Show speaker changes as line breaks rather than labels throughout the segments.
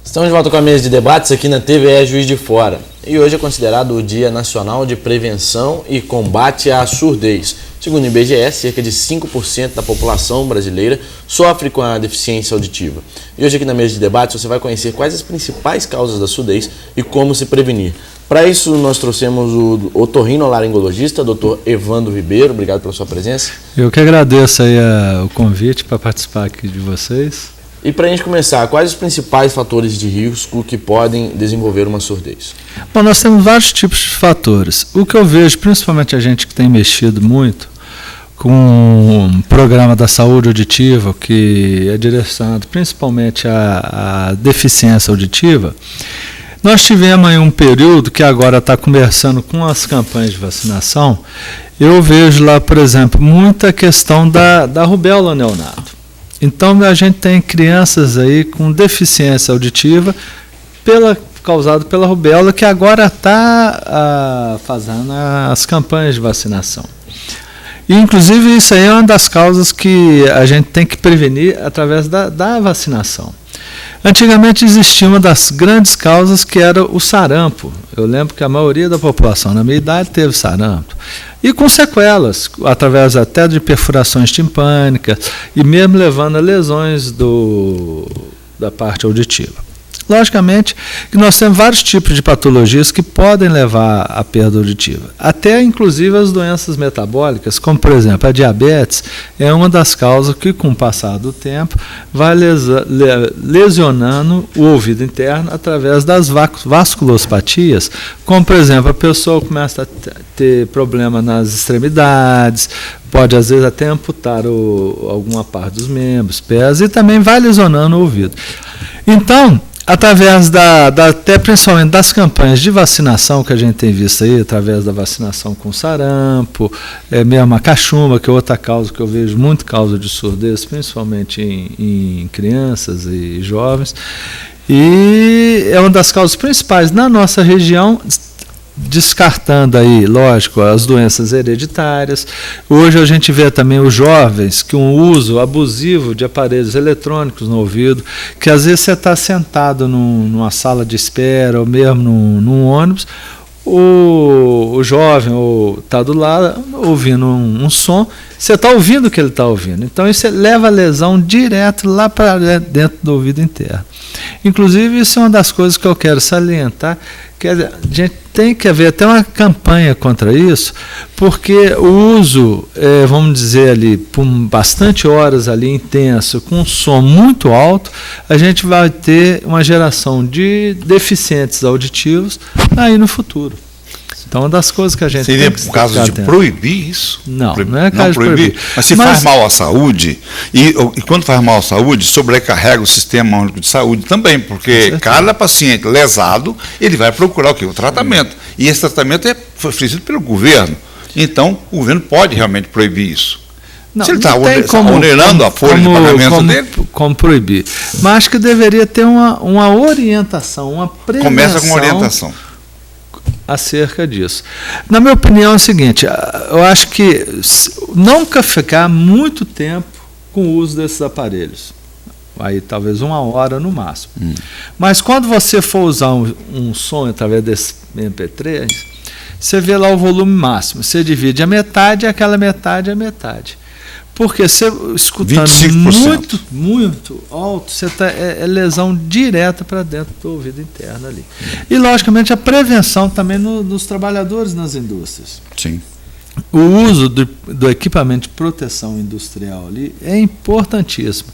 Estamos de volta com a mesa de debates aqui na TVE Juiz de Fora. E hoje é considerado o Dia Nacional de Prevenção e Combate à Surdez. Segundo o IBGE, cerca de 5% da população brasileira sofre com a deficiência auditiva. E hoje aqui na mesa de debates você vai conhecer quais as principais causas da surdez e como se prevenir. Para isso nós trouxemos o otorrinolaringologista, Dr. Evandro Ribeiro. Obrigado pela sua presença.
Eu que agradeço aí o convite para participar aqui de vocês.
E para a gente começar, quais os principais fatores de risco que podem desenvolver uma surdez?
Bom, nós temos vários tipos de fatores. O que eu vejo, principalmente a gente que tem mexido muito com um programa da saúde auditiva, que é direcionado principalmente à deficiência auditiva, nós tivemos aí um período que agora está conversando com as campanhas de vacinação. Eu vejo lá, por exemplo, muita questão da rubéola neonato. Então a gente tem crianças aí com deficiência auditiva causada pela rubéola, que agora está fazendo as campanhas de vacinação. E, inclusive, isso aí é uma das causas que a gente tem que prevenir através da vacinação. Antigamente existia uma das grandes causas, que era o sarampo. Eu lembro que a maioria da população na minha idade teve sarampo. E com sequelas, através até de perfurações timpânicas, e mesmo levando a lesões da parte auditiva. Logicamente que nós temos vários tipos de patologias que podem levar à perda auditiva. Até, inclusive, as doenças metabólicas, como, por exemplo, a diabetes, é uma das causas que, com o passar do tempo, vai lesionando o ouvido interno através das vasculopatias, como, por exemplo, a pessoa começa a ter problema nas extremidades, pode, às vezes, até amputar alguma parte dos membros, pés, e também vai lesionando o ouvido. Então, através até principalmente das campanhas de vacinação que a gente tem visto aí, através da vacinação com sarampo, mesmo a cachumba, que é outra causa que eu vejo, muito causa de surdez, principalmente em crianças e jovens, e é uma das causas principais na nossa região, descartando aí, lógico, as doenças hereditárias. Hoje a gente vê também os jovens que um uso abusivo de aparelhos eletrônicos no ouvido, que às vezes você está sentado numa sala de espera ou mesmo num ônibus, o jovem está do lado ouvindo um som, você está ouvindo o que ele está ouvindo. Então isso leva a lesão direto lá para dentro do ouvido interno. Inclusive, isso é uma das coisas que eu quero salientar, que a gente tem que haver até uma campanha contra isso, porque o uso, vamos dizer ali, por bastante horas ali intenso, com um som muito alto, a gente vai ter uma geração de deficientes auditivos aí no futuro. Então, uma das coisas que a gente
seria
tem que
por causa de proibir isso?
Não, não é caso de proibir.
Mas se faz mal à saúde, e quando faz mal à saúde, sobrecarrega o sistema único de saúde também, porque cada paciente lesado, ele vai procurar o quê? O tratamento. E esse tratamento foi oferecido pelo governo. Então, o governo pode realmente proibir isso. Não, se ele está onerando a folha de pagamento dele.
Como proibir. Mas acho que deveria ter uma orientação, uma prevenção.
Começa com orientação
acerca disso. Na minha opinião é o seguinte, eu acho que nunca ficar muito tempo com o uso desses aparelhos. Aí talvez 1 hora no máximo. Mas quando você for usar um som através desse MP3, você vê lá o volume máximo. Você divide a metade, e aquela metade é a metade. Porque você escutando 25%. muito alto, você é lesão direta para dentro do ouvido interno ali. E, logicamente, a prevenção também nos trabalhadores nas indústrias.
Sim.
O uso do equipamento de proteção industrial ali é importantíssimo.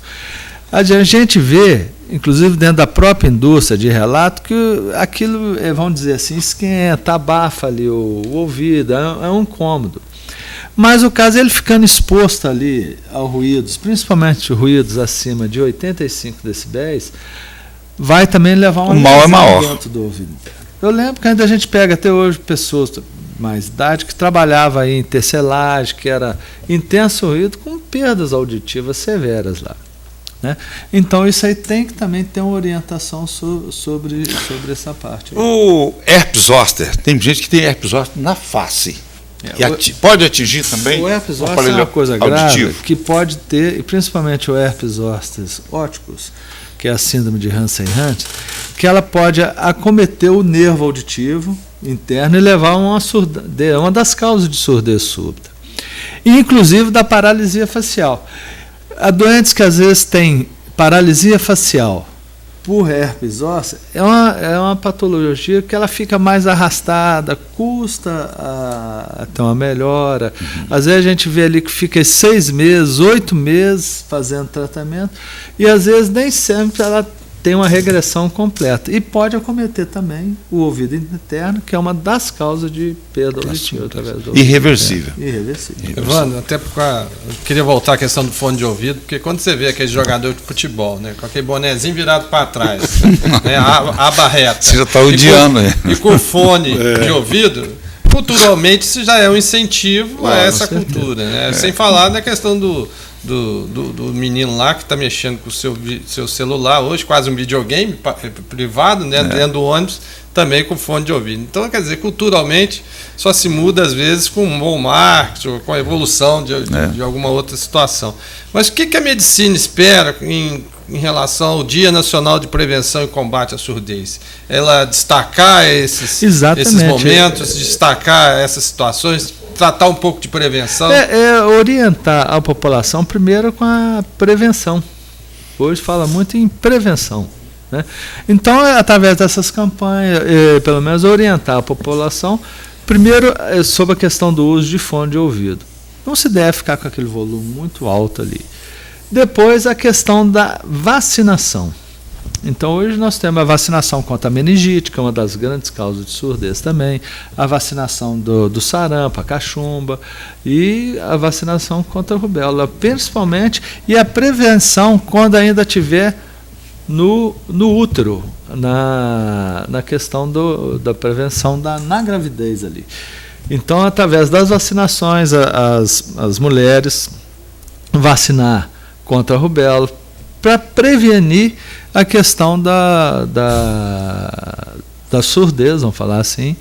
A gente vê, inclusive dentro da própria indústria de relato, que aquilo, vamos dizer assim, esquenta, abafa ali o ouvido, é um incômodo. Mas o caso é ele ficando exposto ali a ruídos, principalmente ruídos acima de 85 decibéis, vai também levar uma lesão dentro do ouvido interno. Eu lembro que ainda a gente pega até hoje pessoas mais idade que trabalhavam aí em tecelagem, que era intenso ruído, com perdas auditivas severas lá. Né? Então isso aí tem que também ter uma orientação sobre essa parte.
O herpes zoster, tem gente que tem herpes zoster na face. Pode atingir também
o herpes zoster é uma coisa grave que pode ter, e principalmente o herpes zoster óticos, que é a síndrome de Hansen-Hunt, que ela pode acometer o nervo auditivo interno e levar a uma surdez, uma das causas de surdez súbita. E, inclusive, da paralisia facial. Há doentes que às vezes têm paralisia facial por herpes zoster, é uma patologia que ela fica mais arrastada, custa a ter uma melhora. Às vezes a gente vê ali que fica 6 meses, 8 meses fazendo tratamento, e às vezes nem sempre ela tem uma regressão completa. E pode acometer também o ouvido interno, que é uma das causas de perda auditiva através do
irreversível.
Irreversível.
Evandro, até porque eu queria voltar à questão do fone de ouvido, porque quando você vê aquele jogador de futebol, né, com aquele bonezinho virado para trás, né, a aba reta,
você já está odiando.
E com fone de ouvido, culturalmente isso já é um incentivo a essa cultura. Né? Sem falar na questão do menino lá que está mexendo com o seu celular hoje, quase um videogame privado, né, dentro do ônibus, também com fone de ouvido. Então, quer dizer, culturalmente só se muda às vezes com um bom marketing, ou com a evolução de alguma outra situação. Mas o que a medicina espera em relação ao Dia Nacional de Prevenção e Combate à Surdez? Ela destacar esses momentos, destacar essas situações, tratar um pouco de prevenção?
Orientar a população primeiro com a prevenção. Hoje fala muito em prevenção. Né? Então, através dessas campanhas, pelo menos orientar a população, primeiro sobre a questão do uso de fone de ouvido. Não se deve ficar com aquele volume muito alto ali. Depois, a questão da vacinação. Então, hoje nós temos a vacinação contra a meningite, que é uma das grandes causas de surdez também, a vacinação do sarampo, a cachumba, e a vacinação contra a rubéola, principalmente, e a prevenção quando ainda tiver no útero, na questão da prevenção na gravidez ali. Então, através das vacinações, as mulheres vacinar contra a rubéola, para prevenir a questão da surdez, vamos falar assim,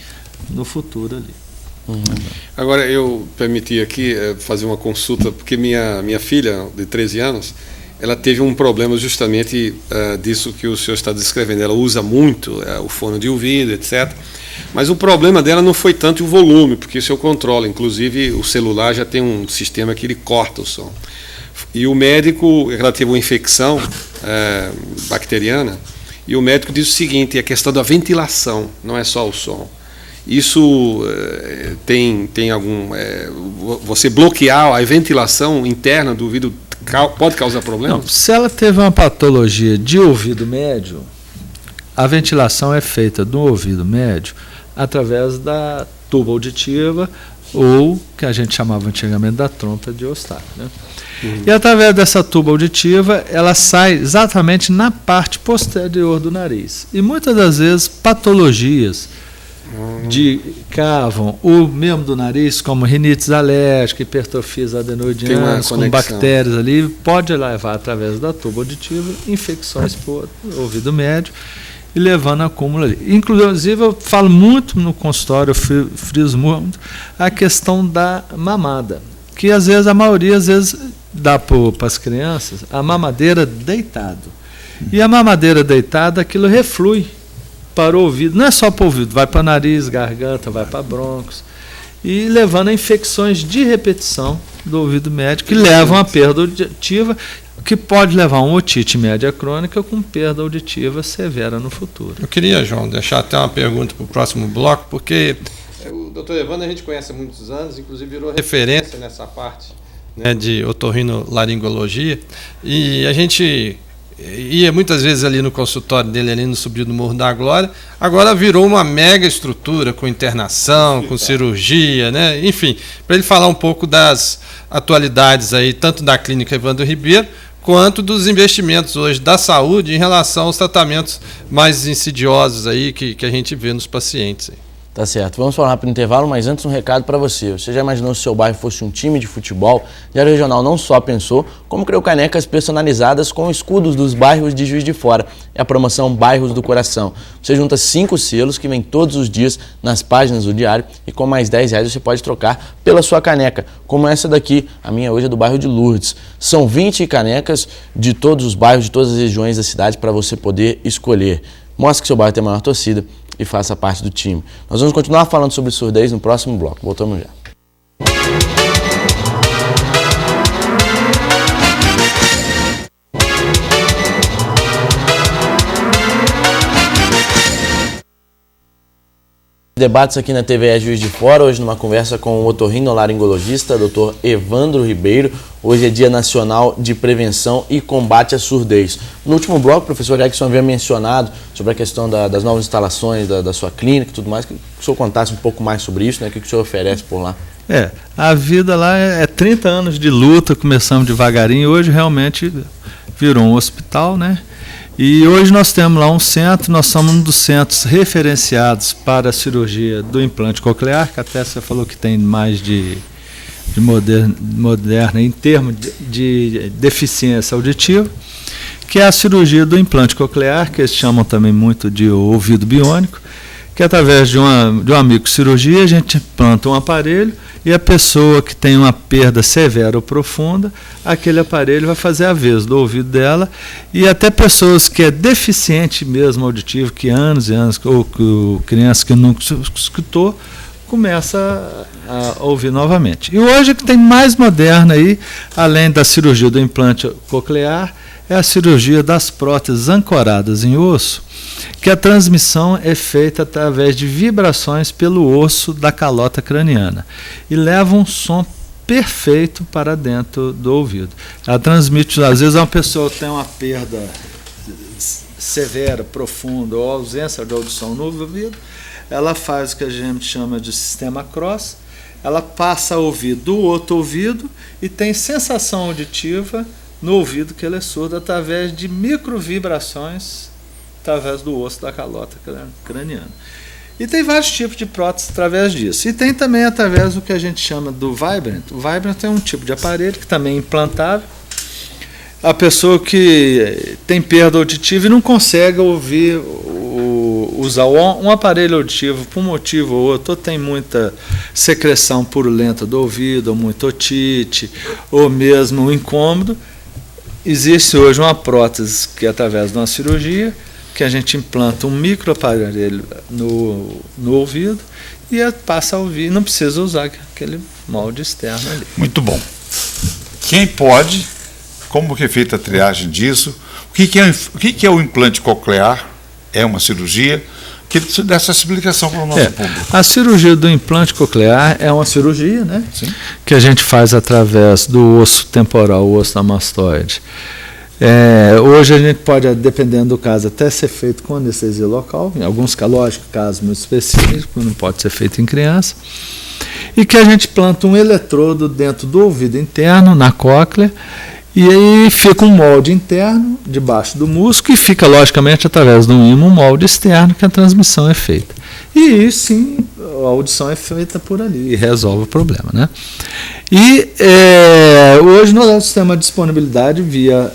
no futuro ali.
Agora, eu permiti aqui fazer uma consulta, porque minha filha, de 13 anos, ela teve um problema justamente disso que o senhor está descrevendo. Ela usa muito o fone de ouvido, etc. Mas o problema dela não foi tanto o volume, porque isso eu controlo. Inclusive, o celular já tem um sistema que ele corta o som. E o médico, ela teve uma infecção bacteriana, e o médico diz o seguinte: a questão da ventilação, não é só o som. Isso tem algum... você bloquear a ventilação interna do ouvido pode causar problema?
Não, se ela teve uma patologia de ouvido médio, a ventilação é feita do ouvido médio através da tuba auditiva, ou que a gente chamava antigamente da trompa de Eustáquio, né? E através dessa tuba auditiva, ela sai exatamente na parte posterior do nariz. E muitas das vezes patologias de cavam o mesmo do nariz, como rinites alérgica, hipertrofias adenoidianas, com bactérias ali, pode levar através da tuba auditiva infecções por ouvido médio e levando a acúmulo ali. Inclusive, eu falo muito no consultório, eu friso muito a questão da mamada, que às vezes a maioria dá para as crianças a mamadeira deitado. E a mamadeira deitada, aquilo reflui para o ouvido, não é só para o ouvido, vai para o nariz, garganta, vai para brônquios, e levando a infecções de repetição do ouvido médio, que levam a perda auditiva, que pode levar a uma otite média crônica com perda auditiva severa no futuro.
Eu queria, João, deixar até uma pergunta para o próximo bloco, porque o Dr. Evandro a gente conhece há muitos anos, inclusive virou referência nessa parte, né, de otorrinolaringologia, e a gente ia muitas vezes ali no consultório dele, ali no Subiu do Morro da Glória. Agora virou uma mega estrutura com internação, com cirurgia, né? Enfim, para ele falar um pouco das atualidades aí, tanto da clínica Evandro Ribeiro, quanto dos investimentos hoje da saúde em relação aos tratamentos mais insidiosos aí que a gente vê nos pacientes.
Tá certo. Vamos falar para o intervalo, mas antes um recado para você. Você já imaginou se seu bairro fosse um time de futebol? Diário Regional não só pensou, como criou canecas personalizadas com escudos dos bairros de Juiz de Fora. É a promoção Bairros do Coração. Você junta 5 selos que vêm todos os dias nas páginas do diário e com mais R$10 você pode trocar pela sua caneca, como essa daqui. A minha hoje é do bairro de Lourdes. São 20 canecas de todos os bairros, de todas as regiões da cidade para você poder escolher. Mostre que seu bairro tem a maior torcida e faça parte do time. Nós vamos continuar falando sobre surdez no próximo bloco. Voltamos já. Debates aqui na TVE Juiz de Fora, hoje numa conversa com o otorrinolaringologista, Dr. Evandro Ribeiro. Hoje é Dia Nacional de Prevenção e Combate à Surdez. No último bloco, o professor Erickson havia mencionado sobre a questão das novas instalações da sua clínica e tudo mais. Que o senhor contasse um pouco mais sobre isso, né? O que o senhor oferece por lá?
A vida lá é 30 anos de luta, começamos devagarinho, hoje realmente virou um hospital, né? E hoje nós temos lá um centro, nós somos um dos centros referenciados para a cirurgia do implante coclear, que até você falou que tem mais de moderna em termos de deficiência auditiva, que é a cirurgia do implante coclear, que eles chamam também muito de ouvido biônico, que através de uma microcirurgia a gente implanta um aparelho e a pessoa que tem uma perda severa ou profunda, aquele aparelho vai fazer a vez do ouvido dela, e até pessoas que é deficiente mesmo auditivo, que anos e anos, ou crianças que nunca escutou, começa a ouvir novamente. E hoje o que tem mais moderno aí, além da cirurgia do implante coclear, é a cirurgia das próteses ancoradas em osso, que a transmissão é feita através de vibrações pelo osso da calota craniana e leva um som perfeito para dentro do ouvido. Ela transmite, às vezes uma pessoa tem uma perda severa, profunda ou ausência de audição no ouvido, ela faz o que a gente chama de sistema cross, ela passa a ouvir do outro ouvido e tem sensação auditiva no ouvido que ele é surdo através de microvibrações através do osso da calota craniana. E tem vários tipos de próteses através disso. E tem também através do que a gente chama do Vibrant. O Vibrant é um tipo de aparelho que também é implantável. A pessoa que tem perda auditiva e não consegue ouvir, usar um aparelho auditivo por um motivo ou outro, ou tem muita secreção purulenta do ouvido, ou muita otite, ou mesmo um incômodo, existe hoje uma prótese que, através de uma cirurgia, que a gente implanta um microaparelho no ouvido e passa a ouvir, não precisa usar aquele molde externo ali.
Muito bom. Quem pode, como que é feita a triagem disso? O que é o implante coclear? É uma cirurgia? Que dessa explicação para o nosso público.
A cirurgia do implante coclear é uma cirurgia, né?
Sim.
Que a gente faz através do osso temporal, o osso da mastoide. Hoje a gente pode, dependendo do caso, até ser feito com anestesia local, em alguns casos, lógico, casos muito específicos, não pode ser feito em criança, e que a gente planta um eletrodo dentro do ouvido interno, na cóclea, e aí fica um molde interno debaixo do músculo e fica, logicamente, através de um ímã, um molde externo que a transmissão é feita. E aí, sim, a audição é feita por ali e resolve o problema, né? E hoje nós temos uma disponibilidade via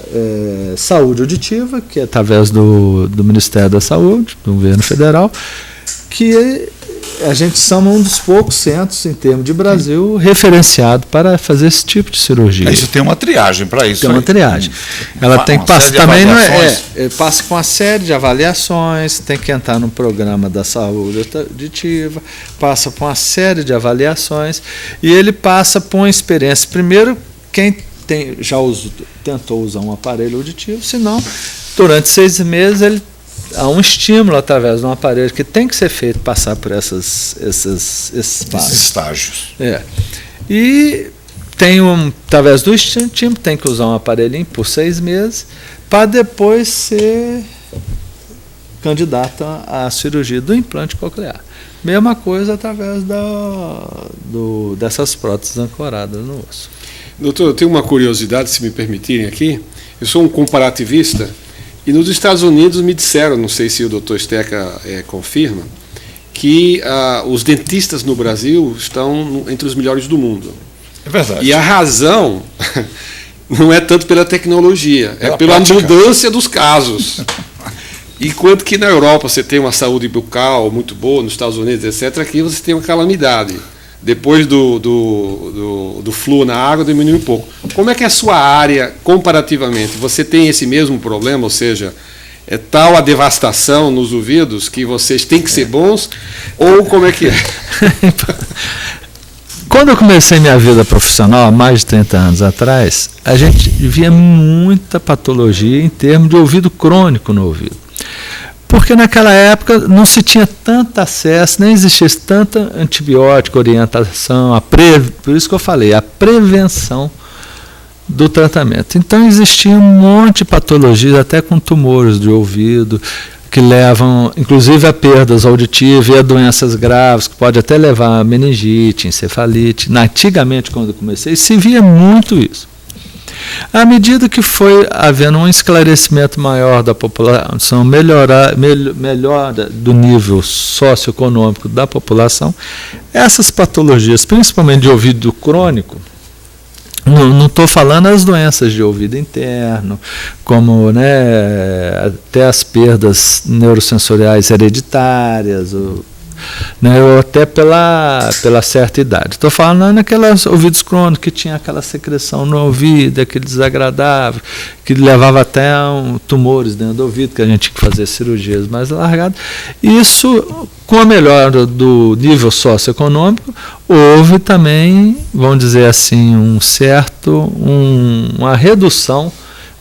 saúde auditiva, que é através do Ministério da Saúde, do governo federal, que a gente somos um dos poucos centros, em termos de Brasil, referenciado para fazer esse tipo de cirurgia.
Isso tem uma triagem para isso.
Tem uma triagem. Ela tem que passar também, passa com uma série de avaliações, tem que entrar no programa da saúde auditiva, passa por uma série de avaliações e ele passa por uma experiência. Primeiro, quem tentou usar um aparelho auditivo, senão, durante 6 meses, ele há um estímulo através de um aparelho que tem que ser feito passar por esses
estágios.
E tem através do estímulo, tem que usar um aparelhinho por 6 meses para depois ser candidato à cirurgia do implante coclear. Mesma coisa através dessas próteses ancoradas no osso.
Doutor, eu tenho uma curiosidade, se me permitirem aqui. Eu sou um comparativista. E nos Estados Unidos me disseram, não sei se o doutor Steca confirma, que os dentistas no Brasil estão entre os melhores do mundo.
É verdade.
E a razão não é tanto pela tecnologia, é pela
prática.
abundância dos casos. Enquanto que na Europa você tem uma saúde bucal muito boa, nos Estados Unidos, etc., aqui você tem uma calamidade. Depois do fluo na água, diminui um pouco. Como é que é a sua área, comparativamente? Você tem esse mesmo problema, ou seja, é tal a devastação nos ouvidos que vocês têm que ser bons, ou como é que é?
Quando eu comecei minha vida profissional, há mais de 30 anos atrás, a gente via muita patologia em termos de ouvido crônico no ouvido. Porque naquela época não se tinha tanto acesso, nem existia tanta antibiótico, orientação, por isso que eu falei, a prevenção do tratamento. Então existia um monte de patologias, até com tumores de ouvido, que levam, inclusive, a perdas auditivas e a doenças graves, que pode até levar a meningite, encefalite. Antigamente, quando eu comecei, se via muito isso. À medida que foi havendo um esclarecimento maior da população, melhora do nível socioeconômico da população, essas patologias, principalmente de ouvido crônico, não estou falando as doenças de ouvido interno, como até as perdas neurosensoriais hereditárias, ou até pela certa idade. Estou falando naqueles ouvidos crônicos que tinha aquela secreção no ouvido, aquele desagradável, que levava até tumores dentro do ouvido, que a gente tinha que fazer cirurgias mais largadas. Isso, com a melhora do nível socioeconômico, houve também, vamos dizer assim, uma redução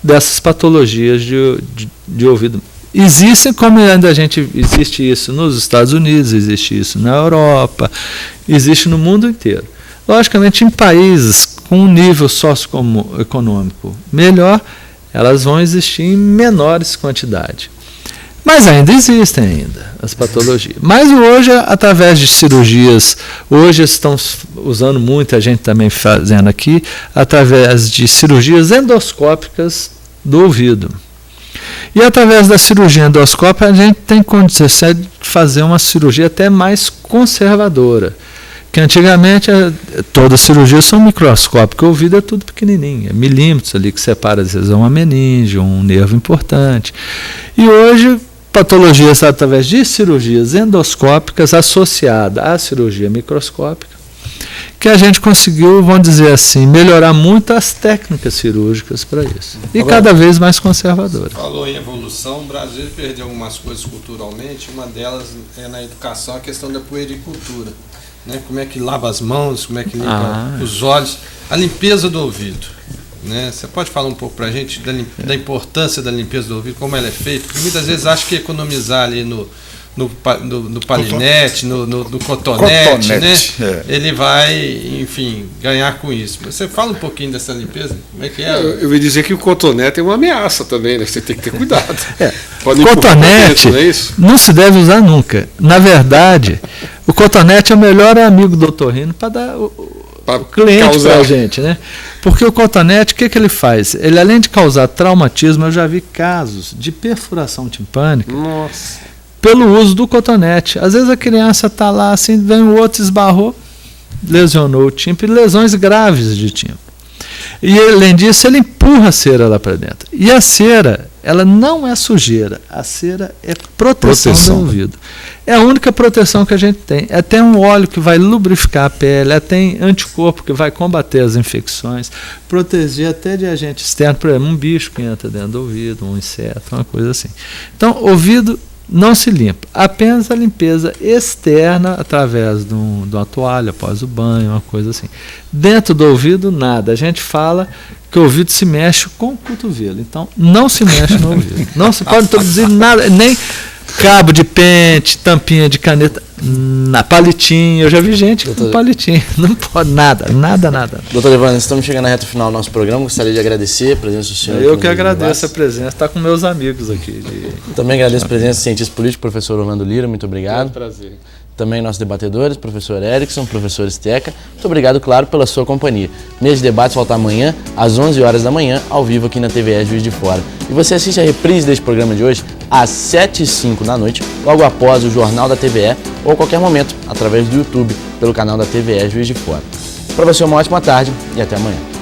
dessas patologias de ouvido. Existem, como ainda existe isso nos Estados Unidos, existe isso na Europa, existe no mundo inteiro. Logicamente, em países com um nível socioeconômico melhor, elas vão existir em menores quantidades. Mas ainda existem as patologias. Mas hoje, através de cirurgias, hoje estão usando muito, a gente também fazendo aqui, através de cirurgias endoscópicas do ouvido. E através da cirurgia endoscópica a gente tem condição de fazer uma cirurgia até mais conservadora. Que antigamente todas as cirurgias são microscópicas, o ouvido é tudo pequenininho, é milímetros ali que separa às vezes uma meninge, um nervo importante. E hoje patologias através de cirurgias endoscópicas associadas à cirurgia microscópica, que a gente conseguiu, vamos dizer assim, melhorar muito as técnicas cirúrgicas para isso. E cada vez mais conservadoras.
Falou em evolução, o Brasil perdeu algumas coisas culturalmente, uma delas é na educação, a questão da puericultura. Né? Como é que lava as mãos, como é que limpa os olhos, a limpeza do ouvido. Né? Você pode falar um pouco para a gente da importância da limpeza do ouvido, como ela é feita? Porque muitas vezes acho que economizar ali no palinete, no cotonete, né? Ele vai, enfim, ganhar com isso. Você fala um pouquinho dessa limpeza? Como é que é?
Eu ia dizer que o cotonete é uma ameaça também, né? Você tem que ter cuidado.
Cotonete não se deve usar nunca. Na verdade, o cotonete é o melhor amigo do otorrino para dar o cliente para a gente, né? Porque o cotonete, o que ele faz? Ele, além de causar traumatismo, eu já vi casos de perfuração timpânica.
Nossa.
Pelo uso do cotonete. Às vezes a criança está lá, assim, vem o outro, esbarrou, lesionou o tímpano, lesões graves de tímpano. E além disso, ele empurra a cera lá para dentro. E a cera, ela não é sujeira, a cera é proteção do ouvido. É a única proteção que a gente tem. É até um óleo que vai lubrificar a pele, é tem anticorpo que vai combater as infecções, proteger até de agente externo, por exemplo, um bicho que entra dentro do ouvido, um inseto, uma coisa assim. Então, ouvido não se limpa, apenas a limpeza externa através de uma toalha após o banho, uma coisa assim. Dentro do ouvido, nada. A gente fala que o ouvido se mexe com o cotovelo, então não se mexe no ouvido. Não se pode introduzir nada, nem cabo de pente, tampinha de caneta, palitinho. Eu já vi gente com palitinho. Não pode, nada.
Doutor Evandro, estamos chegando na reta final do nosso programa. Gostaria de agradecer a presença do senhor.
Eu que agradeço a presença. Está com meus amigos aqui.
Também agradeço a presença do cientista político, professor Orlando Lira. Muito obrigado.
É um prazer.
também nossos debatedores, professor Erickson, professor Steca. Muito obrigado, claro, pela sua companhia. Mesa de Debates volta amanhã, às 11 horas da manhã, ao vivo aqui na TVE Juiz de Fora. E você assiste a reprise deste programa de hoje às 7h05 da noite, logo após o Jornal da TVE, ou a qualquer momento, através do YouTube, pelo canal da TVE Juiz de Fora. Para você, uma ótima tarde e até amanhã.